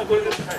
これです。はい。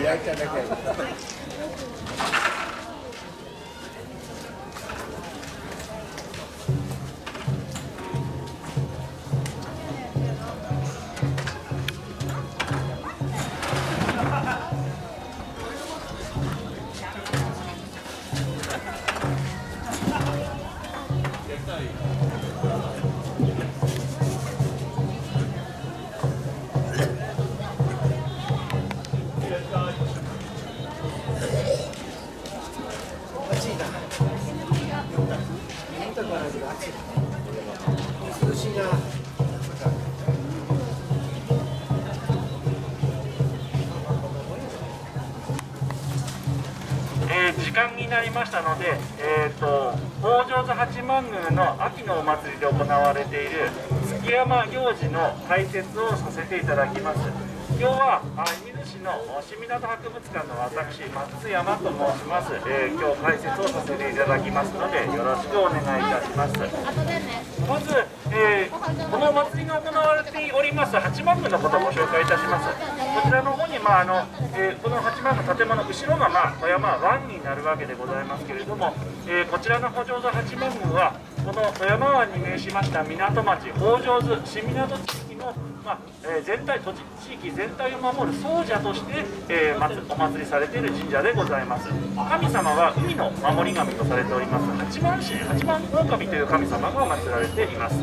焼いただけ。涼しいな。時間になりましたので、北条図八幡宮の秋のお祭りで行われている月山行事の解説をさせていただきます。今日は射水市の清水博物館の私松山と申します。今日解説をさせていただきますのでよろしくお願いいたします。まず、このお祭りが行われております八幡宮のことをご紹介いたします。こちらの方に、この八幡の建物後ろが、富山湾になるわけでございますけれども、こちらの北条図八幡宮はこの富山湾に面しました港町北条図新港地域の、土地全体を守る総社として、お祭りされている神社でございます。神様は海の守り神とされております八幡狼という神様が祀られています。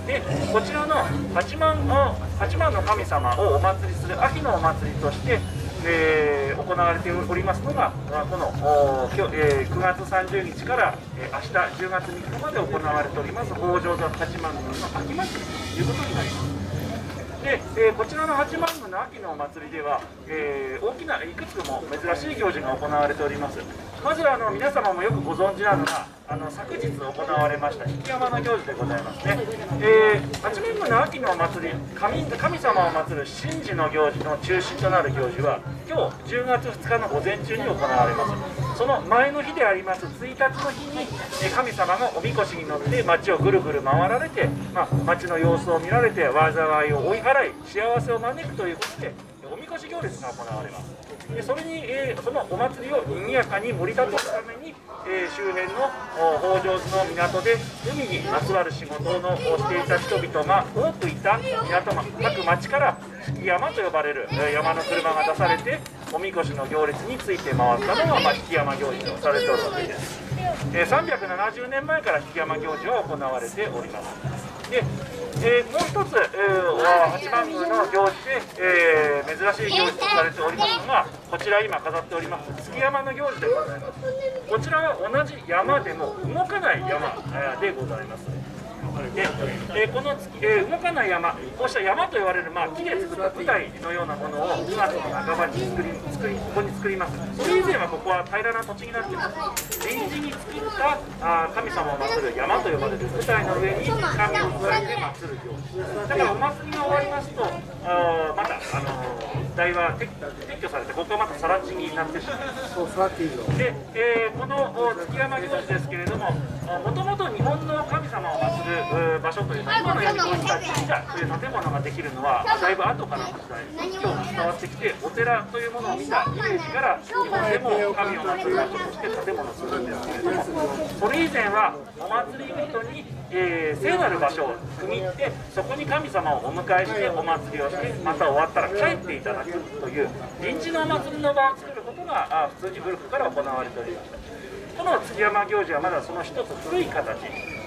でこちらの八幡の神様をお祭りする秋のお祭りとして、行われておりますのがこの9月30日から明日10月3日まで行われております北条図八幡宮の秋祭りということになります。でこちらの八幡宮の秋のお祭りでは、大きないくつも珍しい行事が行われております。まず皆様もよくご存知なのが昨日行われました引山の行事でございますね。八幡宮の秋のお祭り 神様を祀る神事の行事の中心となる行事は今日10月2日の午前中に行われます。その前の日であります1日の日に神様がおみこしに乗って町をぐるぐる回られて、町の様子を見られて災いを追い払い幸せを招くということでおみこし行列が行われます。でそれに、そのお祭りを賑やかに盛り立てるために、周辺の北条図の港で海にまつわる仕事をしていた人々が多くいた各町から引山と呼ばれる山の車が出されておみこしの行列について回ったのが、引山行事とされておるわけです。370年前から引山行事は行われております。でもう一つ、八幡宮の行事で、珍しい行事とされておりますのがこちら今飾っております月山の行事でございます。こちらは同じ山でも動かない山でございます。でこの、動かない山、こうした山と言われる、木で作った舞台のようなものを9月の半ばにここに作ります。それ以前はここは平らな土地になっています。臨時に作った神様を祀る山と呼ばれる舞台の上に神を加えて祀る行事。だからお祭りが終わりますとまた台は撤去されてここはまた更地になってしまいます。で、この月山行事ですけれどももともと日本の神様を祀る場所というのは今のようにこういった神社という建物ができるのはだいぶ後からの時代仏教が伝わってきてお寺というものを見たイメージから日本でも神を祀る場所として建物をするんですけれどもそれ以前はお祭りごとに、聖なる場所を組み入ってそこに神様をお迎えしてお祭りをしてまた終わったら帰っていただくという臨時のお祭りの場を作ることが普通に古くから行われておりました。この月山行事はまだその一つ古い形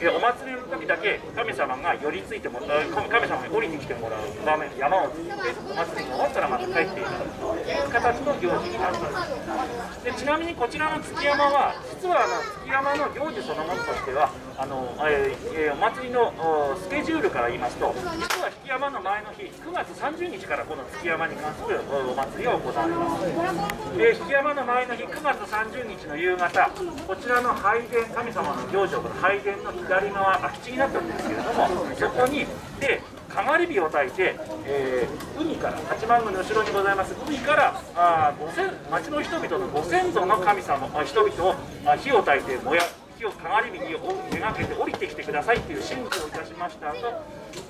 お祭りの時だけ神様が寄りついてもらう、神様に降りてきてもらう場面、山を作ってお祭りが終わったらまた帰っていただくという形の行事になります。でちなみにこちらの築山は実は築山の行事そのものとしてはお祭りのスケジュールから言いますと、実は引山の前の日9月30日からこの築山に関するお祭りが行われます。で引山の前の日9月30日の夕方、こちらの拝殿、神様の行事を拝殿の左側空き地になってるんですけれども、そこにでかがり火を焚いて、海から八幡宮の後ろにございます海から町の人々のご先祖の神様人々を火を焚いて火をかがり火にめがけて降りてきてくださいという神事をいたしました後、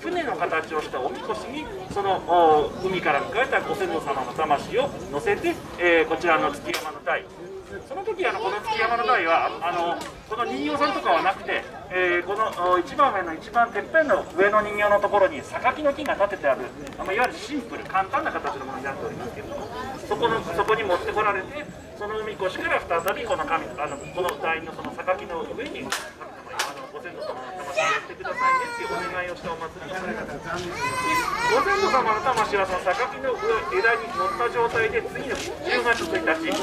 船の形をしたおみこしにその海から迎えたご先祖様の魂を乗せて、こちらの築山の台、その時この築山の台はこの人形さんとかはなくて、この一番上の一番てっぺんの上の人形のところに榊の木が立ててあるいわゆるシンプル簡単な形のものになっておりますけれども、そこに持ってこられて、そのおみこしから再びこの台のその榊の上にご先祖様の魂をやってくださいねっていうお願いをしたお祭りにされたんです。ご先祖様の魂はその榊の枝に乗った状態で次の日10月1日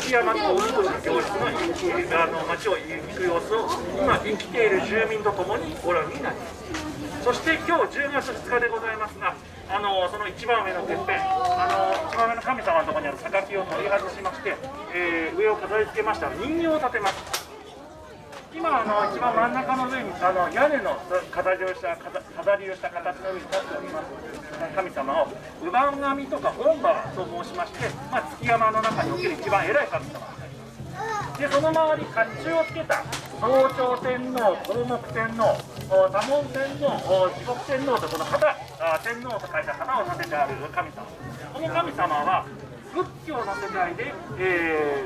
築山とおみこしの行列の町を行く様子を今生きている住民と共にご覧になります。そして今日10月2日でございますが、その一番上のてっぺん、一番上の神様のところにある榊を取り外しまして、上を飾り付けました人形を立てます。今一番真ん中の上に屋根の飾りをした形の上に立っております神様を乳番神とか御馬と申しまして、築山の中における一番偉い神様で、その周り甲冑をつけた東朝天皇、広目天皇、多聞天皇、地獄天皇とこの天皇と書いた旗を立ててある神様、この神様は仏教の世界で、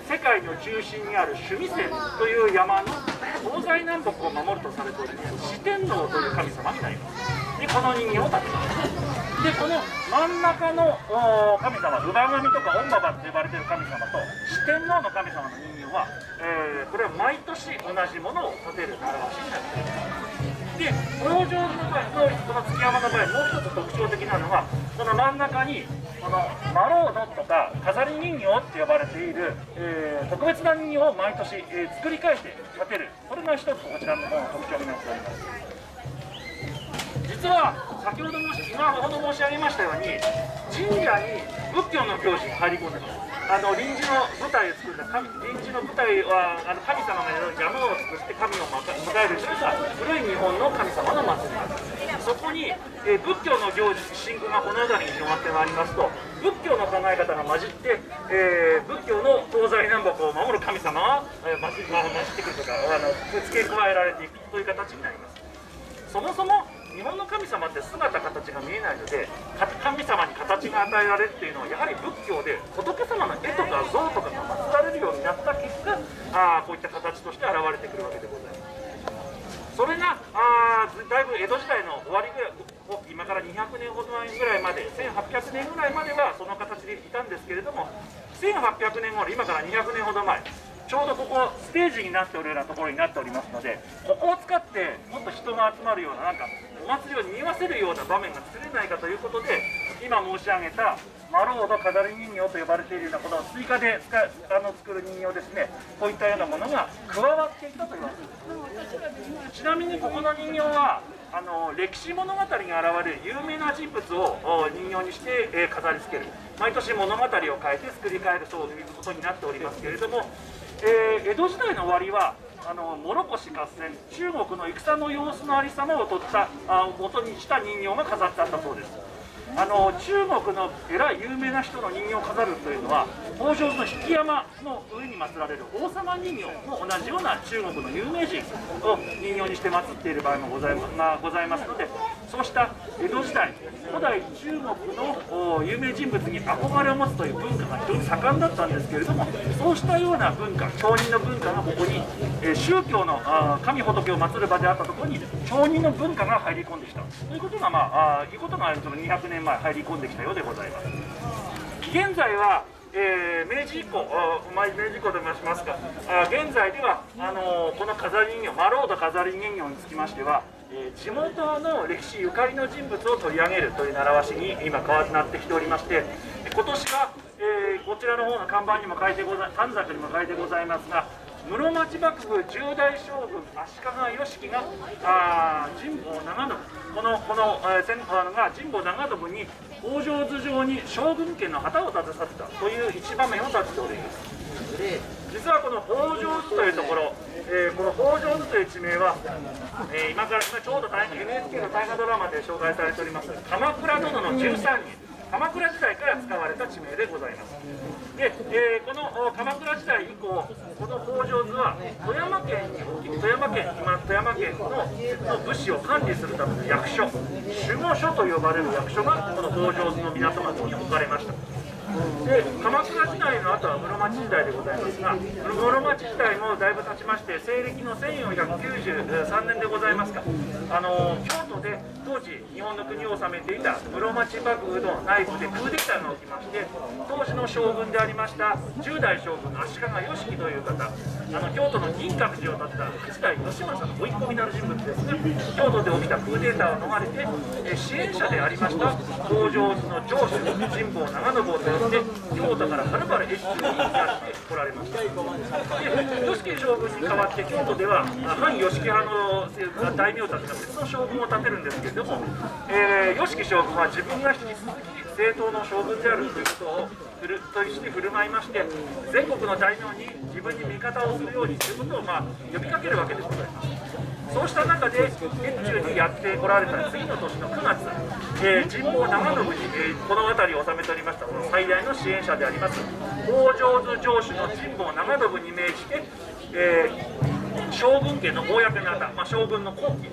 世界の中心にある須弥山という山の東西南北を守るとされております四天王という神様になります。でこの人形を立てます。でこの真ん中の神様、乳母神とか御馬場と呼ばれている神様と四天王の神様の人形は、これは毎年同じものを立てる習わしになっています。で北条の場合とこの築山の場合もう一つ特徴的なのが、この真ん中にこのマロードとか飾り人形って呼ばれている、特別な人形を毎年、作り変えて立てる、これが一つこちらの特徴になっております。実は先ほど申し上げましたように、神社に仏教の行事が入り込んでます。臨時の舞台を作った臨時の舞台は神様が山を作って神を迎えるというのが古い日本の神様の祭りなんです。そこに、仏教の行事、信仰がこの辺りに広がってまいりますと、仏教の考え方が混じって、仏教の東西南北を守る神様が混じってくるとか付け加えられていくという形になります。そもそも日本の神様って姿形が見えないので、神様に形が与えられるっていうのはやはり仏教で仏様の絵とか像とかが祀られるようになった結果、こういった形として現れてくるわけでございます。それがだいぶ江戸時代の終わりぐらい、今から200年ほど前ぐらいまで、1800年ぐらいまではその形でいたんですけれども、1800年頃、今から200年ほど前、ちょうどここステージになっておるようなところになっておりますので、ここを使ってもっと人が集まるようなお祭りを賑わせるような場面が作れないかということで、今申し上げたマロード飾り人形と呼ばれているようなこの追加で作る人形ですね、こういったようなものが加わっていたと言われています。ちなみにここの人形は歴史物語が現れる有名な人物を人形にして、飾り付ける、毎年物語を変えて作り変えるそういうことになっておりますけれども、江戸時代の終わりは諸越合戦、中国の戦の様子のありさまを元にした人形が飾ってあったそうです。中国の偉い有名な人の人形を飾るというのは、北条の引山の上に祀られる王様人形も同じような中国の有名人を人形にして祀っている場合もございますので、そうした江戸時代古代中国の有名人物に憧れを持つという文化が非常に盛んだったんですけれども、そうしたような文化、町人の文化がここに、宗教の神仏を祀る場であったところに町人の文化が入り込んできたということが、200年前入り込んできたようでございます。現在は明治以降、明治以降と申しますか、現在ではこの飾り人形、マロード飾り人形につきましては、地元の歴史ゆかりの人物を取り上げるという習わしに今変わってなってきておりまして、今年は、こちらの方の看板にも書いて短冊にも書いてございますが、室町幕府10代将軍足利義輝が神保長信、この戦犯が神保長信に北条図上に将軍家の旗を立てさせたという一場面を立てております。実はこの北条図というところ、この北条図という地名は、今ちょうどNHK の大河ドラマで紹介されております鎌倉殿の13人、鎌倉時代から使われた地名でございます。で、この鎌倉時代以降、この北条図は富山県の武士を管理するための役所、守護所と呼ばれる役所がこの北条図の港町に置かれました。で、鎌倉時代の後は室町時代でございますが、室町時代もだいぶ経ちまして、西暦の1493年でございますか、京都で当時日本の国を治めていた室町幕府の内部でクーデターが起きまして、当時の将軍でありました10代将軍足利義輝という方、京都の銀閣寺を建てた八代義政の甥っ子になる人物ですが、京都で起きたクーデターを逃れて、支援者でありました北条図の城主神保長信を頼って京都からはるばる越中にやって来られました。で、義輝将軍に代わって京都では反義輝派の大名たちが別の将軍を立てるんですけれども、義輝将軍は自分が引き続き正統の将軍であるということをとして振る舞いまして、全国の大名に自分に味方をするようにということを呼びかけるわけでございます。そうした中で越中にやってこられた次の年の9月、神保長信に、この辺りを治めておりました最大の支援者であります北条図城主の神保長信に命じて、将軍家の公の旗、将軍の後期、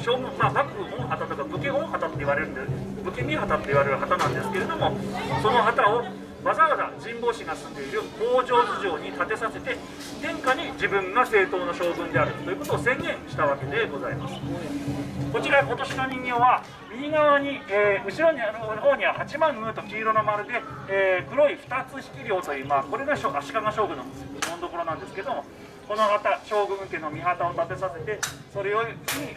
将軍、幕府本旗とか武家本旗って言われるんで、武家見旗って言われる旗なんですけれども、その旗をわざわざ神保氏が住んでいる北条図城に建てさせて、天下に自分が正統の将軍であるということを宣言したわけでございます。こちら今年の人形は右側に、後ろにある方には八幡宮と黄色の丸で、黒い二つ引き両という、これが足利将軍の紋所なんですけども、この旗、将軍家の御旗を立てさせて、それをに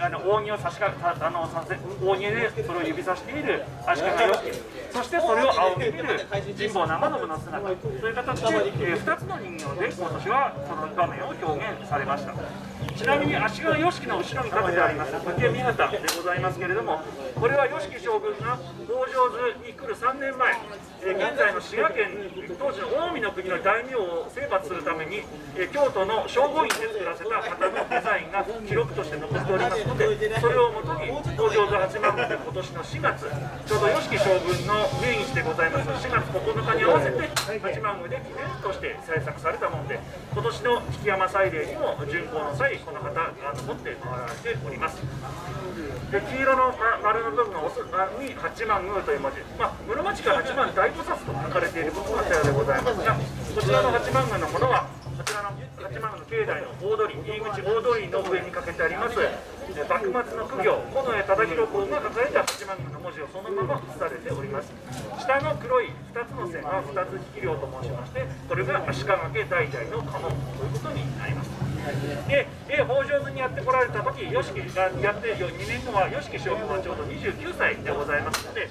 扇を扇でそれを指さしている足利義輝、そしてそれを仰ぎ見る神保長信の姿という形で、2つの人形で今年はその場面を表現されました。ちなみに足利義輝の後ろにかけてあります武家見旗でございますけれども、これは義輝将軍が北条図に来る3年前、現在の滋賀県当時の近江の国の大名を征伐するために、京都の聖護院で作らせた旗のデザインが記録として残っておりますので、それをもとに北条図八幡宮で今年の4月、ちょうど義輝将軍の命日でございます4月9日に合わせて八幡宮で記念として制作されたもので、今年の曳山祭礼にも巡行の際この旗持って回られております。で、黄色の丸の部分に八幡宮という文字、室町から八幡大菩薩と書かれている部分がさようでございますが、こちらの八幡宮のものはこちらの八幡の境内の大通り、入り口大通りの上にかけてあります幕末の公卿近衛忠広公が書かれた八幡宮の文字をそのまま写されております。下の黒い2つの線は2つ引き両と申しまして、これが足利家代々の家紋ということになります。で、北条図にやってこられた時、義輝がやって2年後は義輝将軍はちょうど29歳でございますので、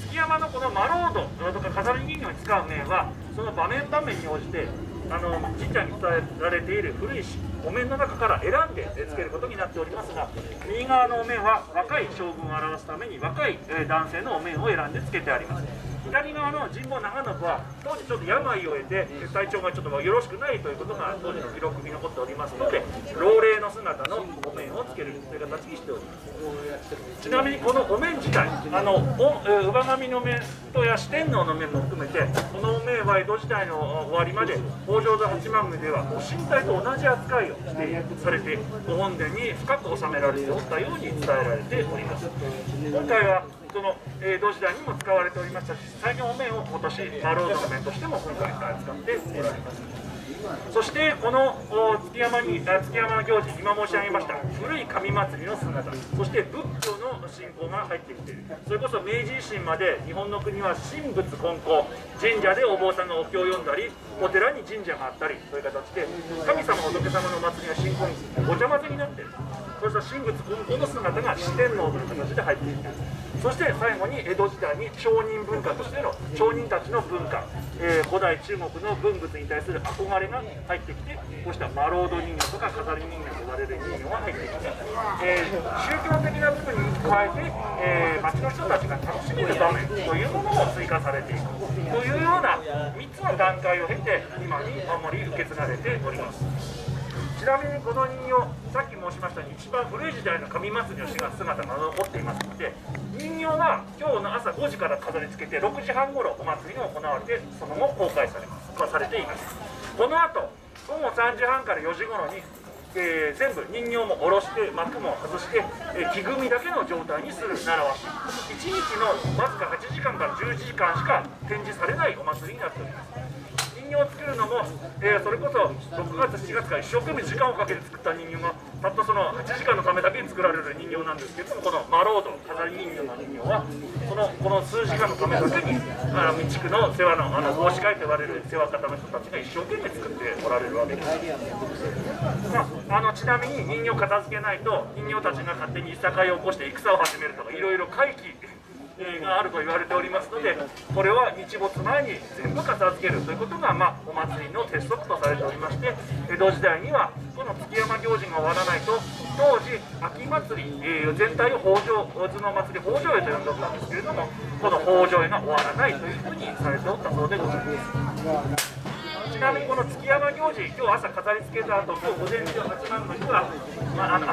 築山のこのマロードとか飾り人形に使う面はその場面場面に応じて神社に伝えられている古いお面の中から選んでつけることになっておりますが、右側のお面は若い将軍を表すために若い男性のお面を選んでつけてあります。左側の神保長信は当時ちょっと病を得て体調がちょっとよろしくないということが当時の記録に残っておりますので、老齢の姿のお面をつけるという形にしております。ちなみにこのお面自体、乳母神の面とや四天王の面も含めて、このお面は江戸時代の終わりまで北条図八幡宮ではご神体と同じ扱いをされて、ご本殿に深く収められておったように伝えられております。今回はその江戸時代にも使われておりましたし、最近お面を今年マロードの面としても今回使っておられます。そしてこの月山の行事、今申し上げました古い神祭りの姿、そして仏教の信仰が入ってきている。それこそ明治維新まで日本の国は神仏混交、神社でお坊さんがお経を読んだり、お寺に神社があったり、そういう形で神様仏様の祭りが信仰にごちゃ混ぜになっている。そうした神仏混交の姿が四天王という形で入っている。そして最後に江戸時代に町人文化としての町人たちの文化、古代中国の文物に対する憧れが入ってきて、こうしたマロード人形とか飾り人形と言われる人形が入ってきて、宗教的な部分に加えて、町の人たちが楽しめる場面というものも追加されていくというような3つの段階を経て今に守り受け継がれております。ちなみにこの人形、さっき申しましたように一番古い時代の神祭りの姿が残っていますので、人形は今日の朝5時から飾り付けて6時半ごろお祭りが行われて、その後公開されています。この後午後3時半から4時ごろに、全部人形も下ろして幕も外して、木組みだけの状態にする習わし、1日のわずか8時間から10時間しか展示されないお祭りになっております。人形を作るのも、それこそ6月7月から一生懸命時間をかけて作った人形がたったその8時間のためだけに作られる人形なんですけれども、このマロード飾り人形の人形はこの数時間のためだけに地区の世話の帽子会と言われる世話方の人たちが一生懸命作っておられるわけです。ちなみに人形片付けないと人形たちが勝手にいさかいを起こして戦を始めるとかいろいろ怪奇があると言われておりますので、これは日没前に全部片付けるということが、お祭りの鉄則とされておりまして、江戸時代にはこの月山行事が終わらないと当時秋祭り、全体を北条津の祭り北条会と呼んでおったんですけれども、この北条会が終わらないというふうにされておったそうでございます。ちなみにこの月山行事、今日朝飾り付けた後、今日午前中8万の日は、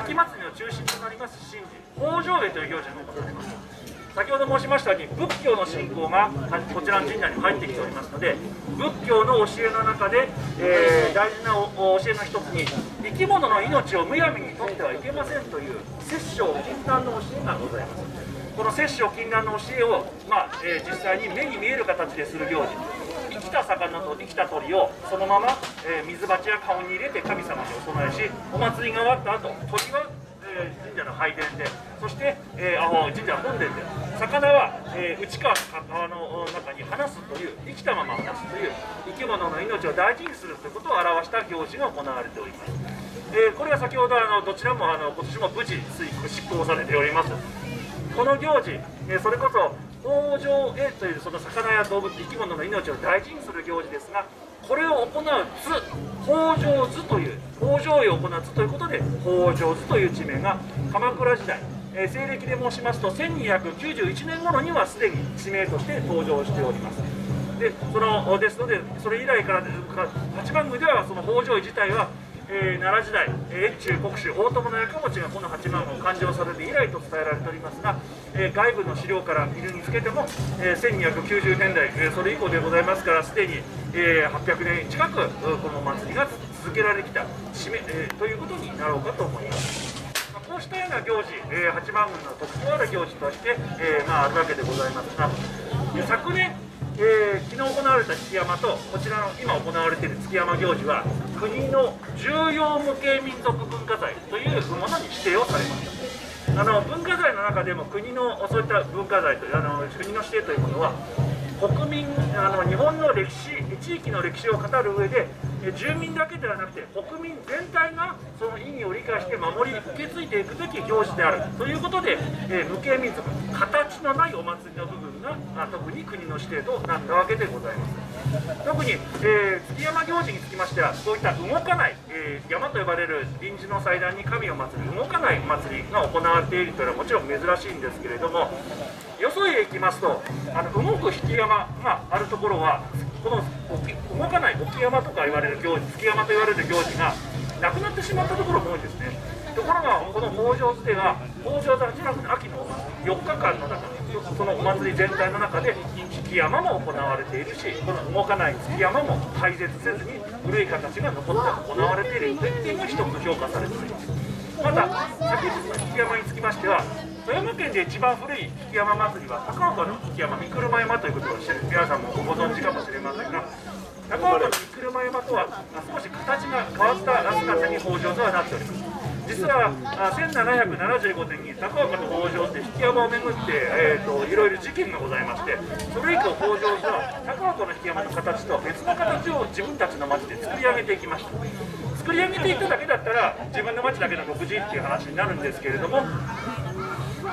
秋祭りの中心となります神事北条会という行事が行われます。先ほど申しましたように仏教の信仰がこちらの神社に入ってきておりますので、仏教の教えの中で、大事な教えの一つに生き物の命をむやみに取ってはいけませんという殺生禁断の教えがございます。この殺生禁断の教えを、実際に目に見える形でする行事、生きた魚と生きた鳥をそのまま、水鉢や顔に入れて神様にお供えし、お祭りが終わった後、鳥は神社の拝殿で、そして、神社の本殿で、魚は、内川の中に放すという、生きたまま放すという生き物の命を大事にするということを表した行事が行われております。これは先ほどどちらも今年も無事執行されております。この行事、それこそ北条会というその魚や動物生き物の命を大事にする行事ですが、これを行う図、北条図という北条会を行う図ということで北条図という地名が鎌倉時代、西暦で申しますと1291年頃にはすでに地名として登場しております。ですのでそれ以来から八幡宮ではその北条会自体は奈良時代、越中国主大友のやかもちがこの八幡宮を勘定されて以来と伝えられておりますが、外部の資料から見るにつけても、1290年代、それ以降でございますから、すでに、800年近くこの祭りが続けられてきたということになろうかと思います。こうしたような行事、八幡宮の特徴ある行事として、あるわけでございますが、昨年昨日行われた月山とこちらの今行われている月山行事は国の重要無形民族文化財というものに指定をされました。文化財の中でも国のそういった文化財という国の指定というものは国民日本の歴史地域の歴史を語る上で住民だけではなくて国民全体がその意義を理解して守り受け継いでいくべき行事であるということで、無形民族形のないお祭りの部分が特に国の指定となったわけでございます。特に、月山行事につきましてはそういった動かない、山と呼ばれる臨時の祭壇に神を祀る動かないお祭りが行われているというのはもちろん珍しいんですけれども、よそへ行きますと動く引山があるところはこの動かない置山とか言われる行事、月山と言われる行事がなくなってしまったところも多いですね。ところがこの北条図では北条図八幡宮の秋の4日間の中でそのお祭り全体の中で引山も行われているし、この動かない月山も廃絶せずに古い形が残って行われているという点が一つ評価されております。また昨日の引山につきましては富山県で一番古い引山祭りは高岡の引山三車山ということを皆さんもご存知かもしれませんが、高岡の三車車山とは少し形が変わったラスカツに北条とはなっております。実は1775年に高岡と北条って引き山をめぐって、いろいろ事件がございまして、それ以降北条は高岡の引き山の形とは別の形を自分たちの町で作り上げていきました。作り上げていっただけだったら自分の町だけの独自っていう話になるんですけれども、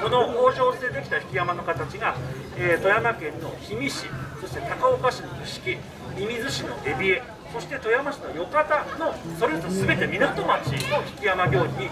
この北条でできた引き山の形が、富山県の氷見市、そして高岡市の牛木、射水市の海老江、そして富山市の四方のそれぞれ全て港町の引き山行事に、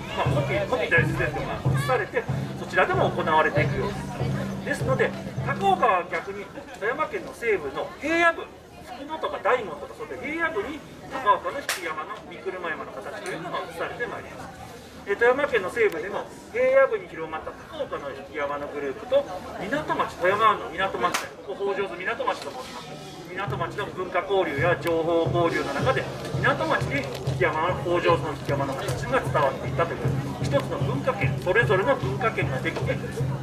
コピー大自然というのが移されて、そちらでも行われていくようになったですので、高岡は逆に富山県の西部の平野部、福野とか大門とかそういった平野部に高岡の引き山の三車山の形というのが移されてまいります。富山県の西部でも平野部に広まった高岡の引き山のグループと港町、富山湾の港町、ここ北条と港町と申します。港町の文化交流や情報交流の中で港町に引山の北条の引山の形が伝わっていったという一つの文化圏、それぞれの文化圏ができて、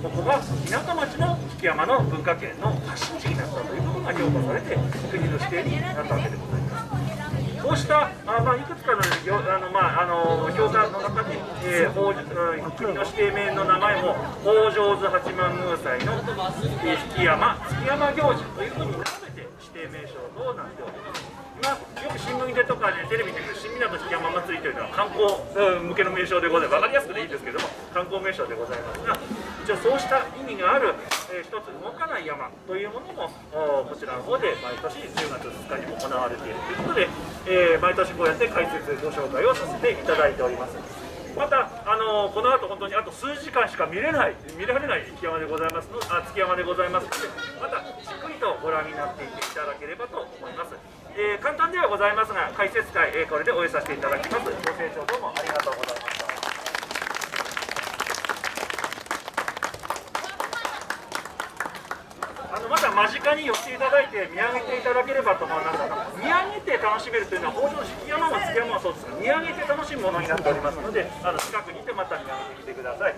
ここが港町の引山の文化圏の発信地になったということが評価されて国の指定になったわけでございます。こうしたいくつかの評価の中に、国の指定名の名前も北条図八幡宮祭の月山行事というふうに並べて指定名称となっております。今よく新聞でとかでテレビで見る新港引山祭りというのは観光向けの名称でございます。分かりやすくていいんですけども観光名称でございますが、一応そうした意味がある、一つ動かない山というものもこちらの方で毎年10月2日にも行われているということで、毎年こうやって解説ご紹介をさせていただいております。またこの後本当にあと数時間しか見られない月山でございますので、またじっくりとご覧になっていっていただければと思います。簡単ではございますが解説会、これで終えさせていただきます。ご清聴どうもありがとうございました。また間近に寄っていただいて見上げていただければと思います。見上げて楽しめるというのは北条の引山も月山もそうですが、見上げて楽しむものになっておりますので、近くにいてまた見上げてきてください。